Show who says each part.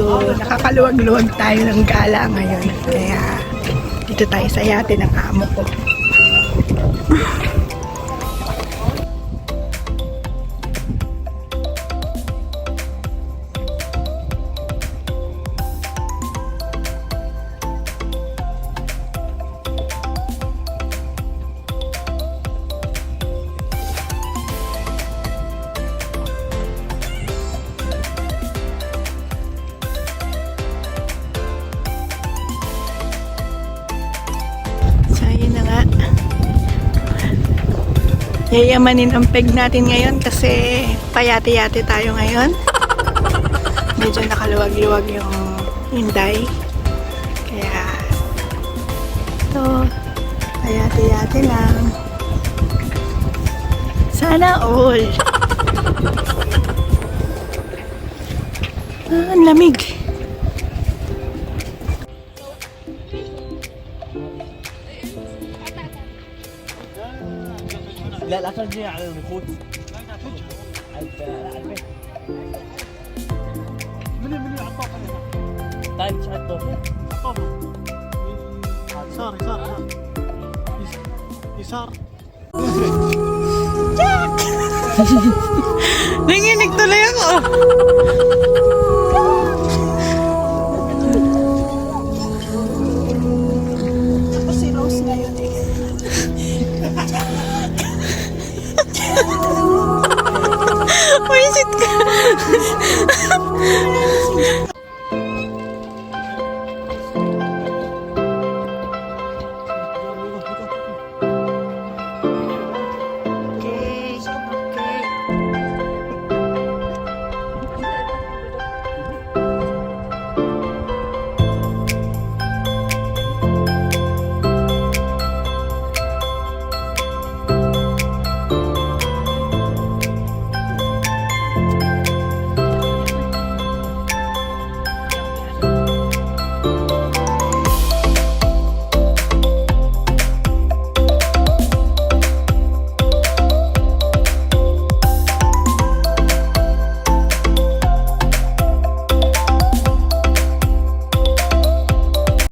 Speaker 1: medyo nakakaluwag-luwag tayo ng gala ngayon. Kaya dito tayo sa yate ng amo ko. Yayamanin ang peg natin ngayon kasi payati-yati tayo ngayon. Medyo nakaluwag-luwag yung Inday. Kaya ito, payati-yati lang. Sana all. Ang lamig.
Speaker 2: لا الأكل جاي على النخود من عطوفة هنا طيب مش عطوفة عطوفة يسار يسار
Speaker 1: Nanginig tuloy ako. Ako si Rose ngayon eh. Wisit ka.